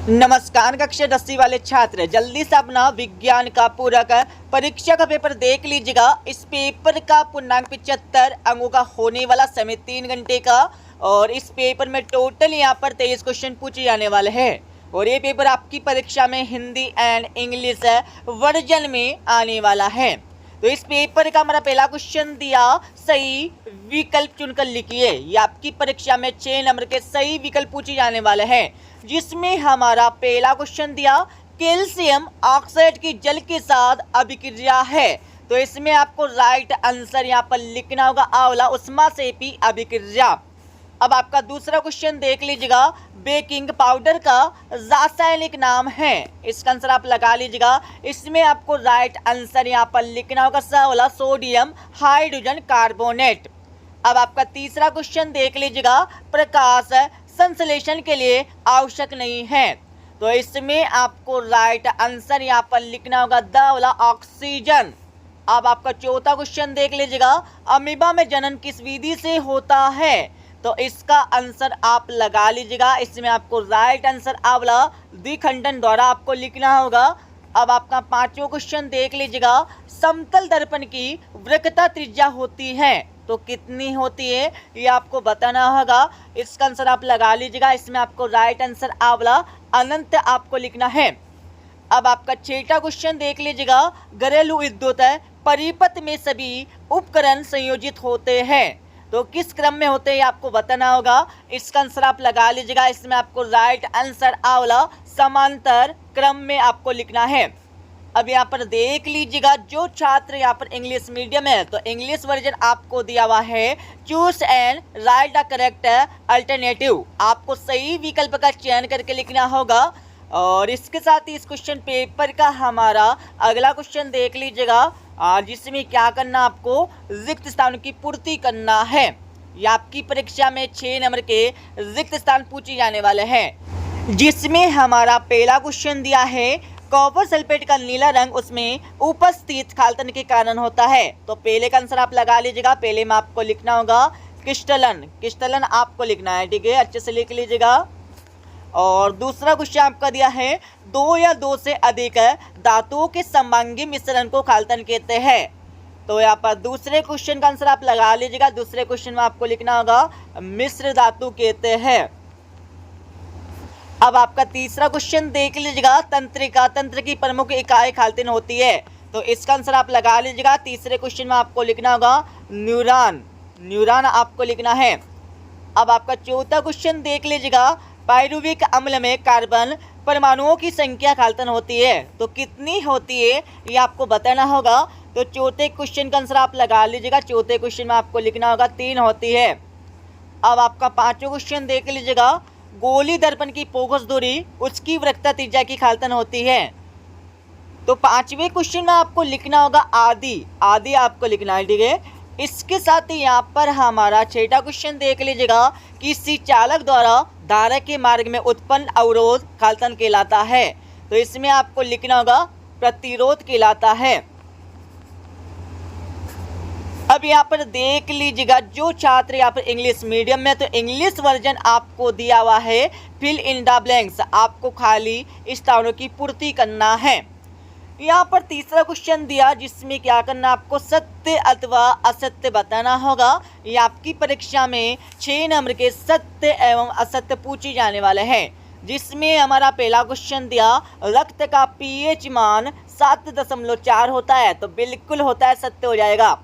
नमस्कार कक्षा 10वीं वाले छात्र, जल्दी से अपना विज्ञान का पूरक परीक्षा का पेपर देख लीजिएगा। इस पेपर का पूर्णांक 75 अंकों का होने वाला, समय 3 घंटे का। और इस पेपर में टोटल यहाँ पर 23 क्वेश्चन पूछे जाने वाले हैं। और ये पेपर आपकी परीक्षा में हिंदी एंड इंग्लिश वर्जन में आने वाला है। तो इस पेपर का हमारा पहला क्वेश्चन दिया, सही विकल्प चुनकर लिखिए। ये आपकी परीक्षा में 6 नंबर के सही विकल्प पूछे जाने वाले हैं, जिसमें हमारा पहला क्वेश्चन दिया, कैल्शियम ऑक्साइड की जल के साथ अभिक्रिया है। तो इसमें आपको राइट आंसर यहाँ पर लिखना होगा, आंवला उष्मा सेपी अभिक्रिया। अब आपका दूसरा क्वेश्चन देख लीजिएगा, बेकिंग पाउडर का रासायनिक नाम है। इसका आंसर आप लगा लीजिएगा। इसमें आपको राइट आंसर यहाँ पर लिखना होगा, सा वाला सोडियम हाइड्रोजन कार्बोनेट। अब आपका तीसरा क्वेश्चन देख लीजिएगा, प्रकाश संश्लेषण के लिए आवश्यक नहीं है। तो इसमें आपको राइट आंसर यहाँ पर लिखना होगा, द वाला ऑक्सीजन। अब आपका चौथा क्वेश्चन देख लीजिएगा, अमीबा में जनन किस विधि से होता है। तो इसका आंसर आप लगा लीजिएगा। इसमें आपको राइट आंसर आंवला द्विखंडन द्वारा आपको लिखना होगा। अब आपका पांचवा क्वेश्चन देख लीजिएगा, समतल दर्पण की वक्रता त्रिज्या होती है तो कितनी होती है, ये आपको बताना होगा। इसका आंसर आप लगा लीजिएगा। इसमें आपको राइट आंसर आंवला अनंत आपको लिखना है। अब आपका छठा क्वेश्चन देख लीजिएगा, घरेलू विद्युत परिपथ में सभी उपकरण संयोजित होते हैं तो किस क्रम में होते हैं, आपको बताना होगा। इसका आंसर आप लगा लीजिएगा। इसमें आपको राइट आंसर आंवला समांतर क्रम में आपको लिखना है। अब यहाँ पर देख लीजिएगा, जो छात्र यहाँ पर इंग्लिश मीडियम है तो इंग्लिश वर्जन आपको दिया हुआ है, choose and right the correct alternative. आपको सही विकल्प का चयन करके लिखना होगा। और इसके साथ ही इस क्वेश्चन पेपर का हमारा अगला क्वेश्चन देख लीजिएगा, जिसमें क्या करना, आपको रिक्त स्थानों की पूर्ति करना है। यह आपकी परीक्षा में 6 नंबर के रिक्त स्थान पूछे जाने वाले हैं, जिसमें हमारा पहला क्वेश्चन दिया है, कॉपर सल्फेट का नीला रंग उसमें उपस्थित खालतन के कारण होता है। तो पहले का आंसर आप लगा लीजिएगा। पहले में आपको लिखना होगा क्रिस्टलन, क्रिस्टलन आपको लिखना है, ठीक है, अच्छे से लिख लीजिएगा। और दूसरा क्वेश्चन आपका दिया है, 2 या 2 से अधिक धातुओं के समभांगी मिश्रण को खालतन कहते हैं। तो यहाँ पर दूसरे क्वेश्चन का आंसर आप लगा लीजिएगा। दूसरे क्वेश्चन में आपको लिखना होगा, मिश्र धातु कहते हैं। अब आपका तीसरा क्वेश्चन देख लीजिएगा, तंत्रिका, तंत्र की प्रमुख इकाई खालतन होती है। तो इसका आंसर आप लगा लीजिएगा। तीसरे क्वेश्चन में आपको लिखना होगा, न्यूरॉन, न्यूरॉन आपको लिखना है। अब आपका चौथा क्वेश्चन देख लीजिएगा, पायरुविक अम्ल में कार्बन परमाणुओं की संख्या खालतन होती है तो कितनी होती है, ये आपको बताना होगा। तो चौथे क्वेश्चन का आंसर आप लगा लीजिएगा। चौथे क्वेश्चन में आपको लिखना होगा, 3 होती है। अब आपका पांचवा क्वेश्चन देख लीजिएगा, गोली दर्पण की फोकस दूरी उसकी वक्रता त्रिज्या की खालतन होती है। तो पांचवें क्वेश्चन में आपको लिखना होगा, आदि, आदि आपको लिखना है, ठीक है। इसके साथ ही यहाँ पर हमारा छठा क्वेश्चन देख लीजिएगा, किसी चालक द्वारा धारा के मार्ग में उत्पन्न अवरोध खालतन कहलाता है। तो इसमें आपको लिखना होगा, प्रतिरोध कहलाता है। अब यहाँ पर देख लीजिएगा, जो छात्र यहाँ पर इंग्लिश मीडियम में तो इंग्लिश वर्जन आपको दिया हुआ है, फिल इन द ब्लैंक्स, आपको खाली स्थानों की पूर्ति करना है। यहाँ पर तीसरा क्वेश्चन दिया, जिसमें क्या करना, आपको सत्य अथवा असत्य बताना होगा। ये आपकी परीक्षा में 6 नंबर के सत्य एवं असत्य पूछे जाने वाले हैं, जिसमें हमारा पहला क्वेश्चन दिया, रक्त का पीएच मान 7.4 होता है तो बिल्कुल होता है, सत्य हो जाएगा।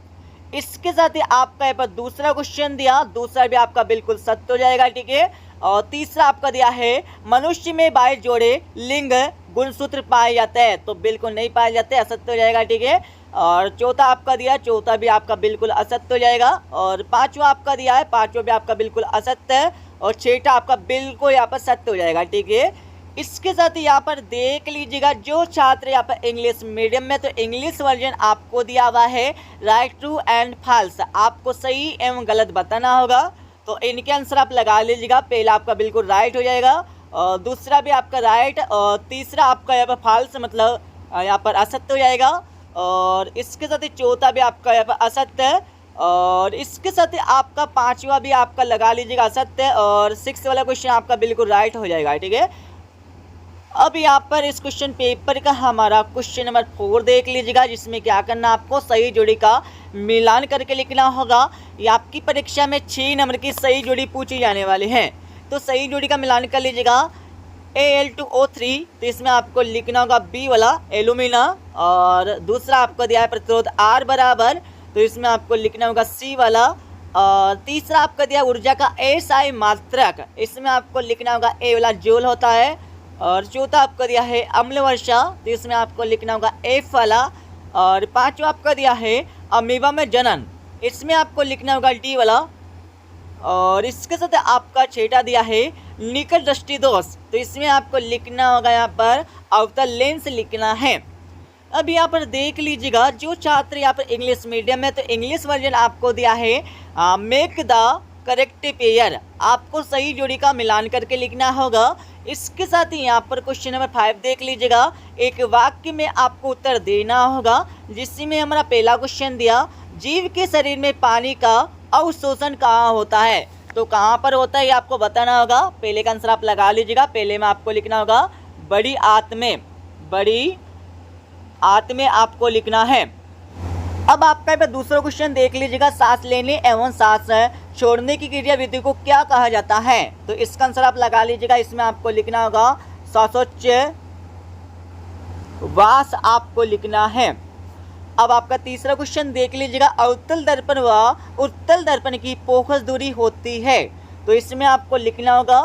इसके साथ ही आपका यहाँ पर दूसरा क्वेश्चन दिया, दूसरा भी आपका बिल्कुल सत्य हो जाएगा, ठीक है। और तीसरा आपका दिया है, मनुष्य में 22 जोड़े लिंग गुणसूत्र पाए जाते हैं तो बिल्कुल नहीं पाए जाते, असत्य हो जाएगा, ठीक है। और चौथा आपका दिया, चौथा भी आपका बिल्कुल असत्य हो जाएगा। और पांचवा आपका दिया है, पांचवा भी आपका बिल्कुल असत्य है। और छठा आपका बिल्कुल यहाँ पर सत्य हो जाएगा, ठीक है। इसके साथ ही यहाँ पर देख लीजिएगा, जो छात्र यहाँ पर इंग्लिश मीडियम में तो इंग्लिश वर्जन आपको दिया हुआ है, राइट, ट्रू एंड फॉल्स, आपको सही एवं गलत बताना होगा। तो इनके आंसर आप लगा लीजिएगा। पहला आपका बिल्कुल राइट हो जाएगा, और दूसरा भी आपका राइट, और तीसरा आपका यहाँ पर फॉल्स मतलब यहाँ पर असत्य हो जाएगा। और इसके साथ ही चौथा भी आपका यहाँ पर असत्य है। और इसके साथ ही आपका पांचवा भी आपका लगा लीजिएगा असत्य, और 6 वाला क्वेश्चन आपका बिल्कुल राइट हो जाएगा, ठीक है। अब यहाँ पर इस क्वेश्चन पेपर का हमारा क्वेश्चन नंबर 4 देख लीजिएगा, जिसमें क्या करना, आपको सही जोड़ी का मिलान करके लिखना होगा। ये आपकी परीक्षा में 6 नंबर की सही जोड़ी पूछी जाने वाली है। तो सही जोड़ी का मिलान कर लीजिएगा। Al2O3, तो इसमें आपको लिखना होगा B वाला एलुमिना, और दूसरा आपको दिया है प्रतिरोध R बराबर, तो इसमें आपको लिखना होगा C वाला, और तीसरा आपका दिया ऊर्जा का SI मात्रक, इसमें आपको लिखना होगा A वाला जूल होता है, और चौथा आपका दिया है अम्ल वर्षा, तो इसमें आपको लिखना होगा F वाला, और पांचवा आपका दिया है अमीबा में जनन, इसमें आपको लिखना होगा D वाला, और इसके साथ आपका छठा दिया है निकट दृष्टि दोष, तो इसमें आपको लिखना होगा यहाँ पर अवतल लेंस लिखना है। अब यहाँ पर देख लीजिएगा, जो छात्र यहाँ पर इंग्लिश मीडियम है तो इंग्लिश वर्जन आपको दिया है मेक द करेक्ट पेयर, आपको सही जोड़ी का मिलान करके लिखना होगा। इसके साथ ही यहाँ पर क्वेश्चन नंबर 5 देख लीजिएगा, एक वाक्य में आपको उत्तर देना होगा, जिसमें हमारा पहला क्वेश्चन दिया जीव के शरीर में पानी का अवशोषण कहाँ होता है, तो कहाँ पर होता है ये आपको बताना होगा। पहले का आंसर आप लगा लीजिएगा। पहले में आपको लिखना होगा बड़ी आंत में आपको लिखना है। अब आपका यहाँ पर दूसरा क्वेश्चन देख लीजिएगा, सांस लेने एवं सांस छोड़ने की क्रिया विधि को क्या कहा जाता है, तो इसका आंसर आप लगा लीजिएगा। इसमें आपको लिखना होगा श्वासोच्छ्वास आपको लिखना है। अब आपका तीसरा क्वेश्चन देख लीजिएगा, अवतल दर्पण व उत्तल दर्पण की फोकस दूरी होती है, तो इसमें आपको लिखना होगा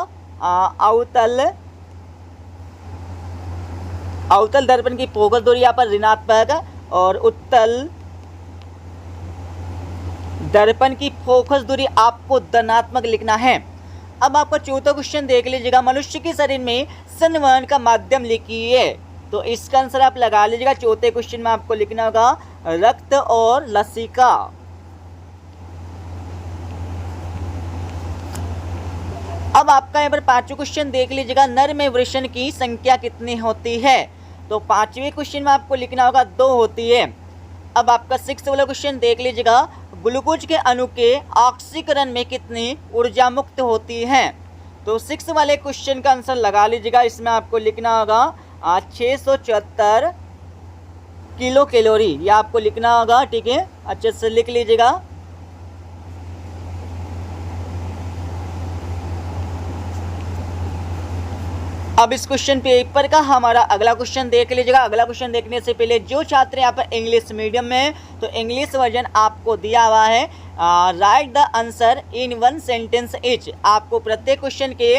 अवतल दर्पण की फोकस दूरी यहाँ पर ऋणात्मक, और उत्तल दर्पण की फोकस दूरी आपको धनात्मक लिखना है। अब आपका चौथा क्वेश्चन देख लीजिएगा, मनुष्य के शरीर में संवहन का माध्यम लिखिए, तो इसका आंसर आप लगा लीजिएगा। चौथे क्वेश्चन में आपको लिखना होगा रक्त और लसिका। अब आपका यहाँ पर पांचवा क्वेश्चन देख लीजिएगा, नर में वृषण की संख्या कितनी होती है, तो पांचवें क्वेश्चन में आपको लिखना होगा 2 होती है। अब आपका 6 वाला क्वेश्चन देख लीजिएगा, ग्लूकोज के अणु के ऑक्सीकरण में कितनी ऊर्जा मुक्त होती है, तो 6 वाले क्वेश्चन का आंसर लगा लीजिएगा। इसमें आपको लिखना होगा 674 किलो कैलोरी, यह आपको लिखना होगा, ठीक है, अच्छे से लिख लीजिएगा। अब इस क्वेश्चन पेपर का हमारा अगला क्वेश्चन देख लीजिएगा। अगला क्वेश्चन देखने से पहले जो छात्र यहाँ पर इंग्लिश मीडियम में, तो इंग्लिश वर्जन आपको दिया हुआ है right the answer in 1 sentence each, आपको प्रत्येक क्वेश्चन के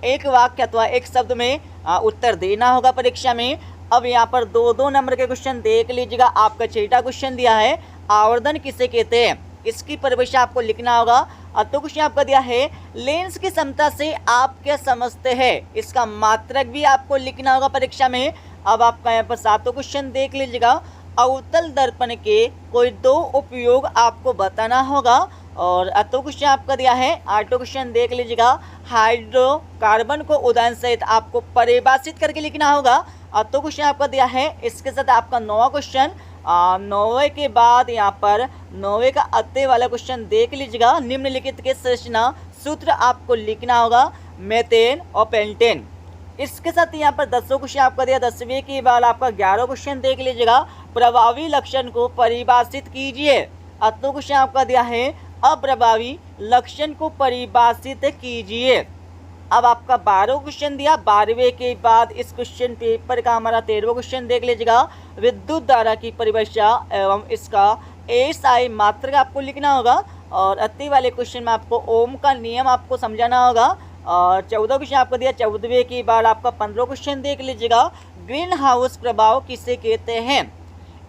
एक वाक्य अथवा एक शब्द में उत्तर देना होगा परीक्षा में। अब यहाँ पर 2-2 नंबर के क्वेश्चन देख लीजिएगा। आपका छठा क्वेश्चन दिया है आवर्धन किसे कहते हैं, इसकी परिभाषा आपको लिखना होगा। तो क्वेश्चन आपका दिया है लेंस की क्षमता से आप क्या समझते हैं, इसका मात्रक भी आपको लिखना होगा परीक्षा में। अब आपका यहाँ पर 7वां क्वेश्चन देख लीजिएगा, अवतल दर्पण के कोई 2 उपयोग आपको बताना होगा। और 8वां क्वेश्चन आपका दिया है, 8वां क्वेश्चन देख लीजिएगा, हाइड्रोकार्बन को उदाहरण सहित आपको परिभाषित करके लिखना होगा। 8वां क्वेश्चन आपका दिया है। इसके साथ आपका 9वां क्वेश्चन, 9वें के बाद यहाँ पर 9वें का अत्ते वाला क्वेश्चन देख लीजिएगा, निम्नलिखित के संरचना सूत्र आपको लिखना होगा मेथेन और पेंटेन। इसके साथ यहाँ पर 10वां क्वेश्चन आपका दिया। 10वें के बाद आपका 11वां क्वेश्चन देख लीजिएगा, प्रभावी लक्षण को परिभाषित कीजिए। 8वां क्वेश्चन आपका दिया है अप्रभावी लक्षण को परिभाषित कीजिए। अब आपका 12वां क्वेश्चन दिया। 12वें के बाद इस क्वेश्चन पेपर का हमारा 13वां क्वेश्चन देख लीजिएगा, विद्युत धारा की परिभाषा एवं इसका SI मात्रक आपको लिखना होगा। और 8वें वाले क्वेश्चन में आपको ओम का नियम आपको समझाना होगा। और 14वां क्वेश्चन आपको दिया। 14वें के बाद आपका 15वां क्वेश्चन देख लीजिएगा, ग्रीन हाउस प्रभाव किसे कहते हैं,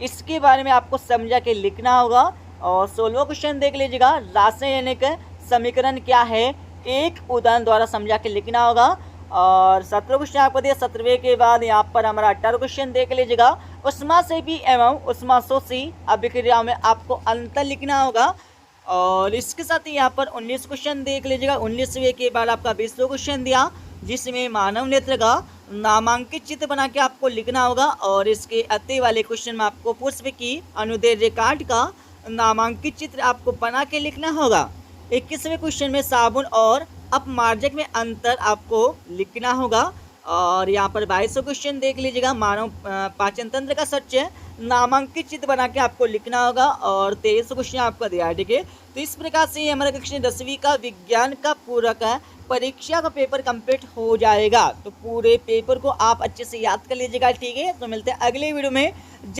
इसके बारे में आपको समझा के लिखना होगा। और 16वां क्वेश्चन देख लीजिएगा, रासायनिक समीकरण क्या है, एक उदाहरण द्वारा समझा के लिखना होगा। और 17वां क्वेश्चन आपको दिया। 17वें के बाद यहाँ पर हमारा 18वां क्वेश्चन देख लीजिएगा, ऊष्माक्षेपी एवं ऊष्माशोषी अभिक्रियाओं में आपको अंतर लिखना होगा। और इसके साथ ही यहाँ पर 19 क्वेश्चन देख लीजिएगा। 19वें के बाद आपका 20वां क्वेश्चन दिया, जिसमें मानव नेत्र का नामांकित चित्र बना के आपको लिखना होगा। और इसके अति वाले क्वेश्चन में आपको पुष्प की अनुदैर्घ्य रेखांश का नामांकित चित्र आपको बना के लिखना होगा। 21वें क्वेश्चन में साबुन और अपमार्जक में अंतर आपको लिखना होगा। और यहाँ पर 2200 क्वेश्चन देख लीजिएगा। मानव पाचन तंत्र का सच है, नामांकित चित्र बना के आपको लिखना होगा और 2300 क्वेश्चन आपका दिया है। ठीक है, तो इस प्रकार से ये हमारा कक्षा 10वीं का विज्ञान का पूरक है परीक्षा का पेपर कंप्लीट हो जाएगा। तो पूरे पेपर को आप अच्छे से याद कर लीजिएगा। ठीक है, तो मिलते हैं अगले वीडियो में।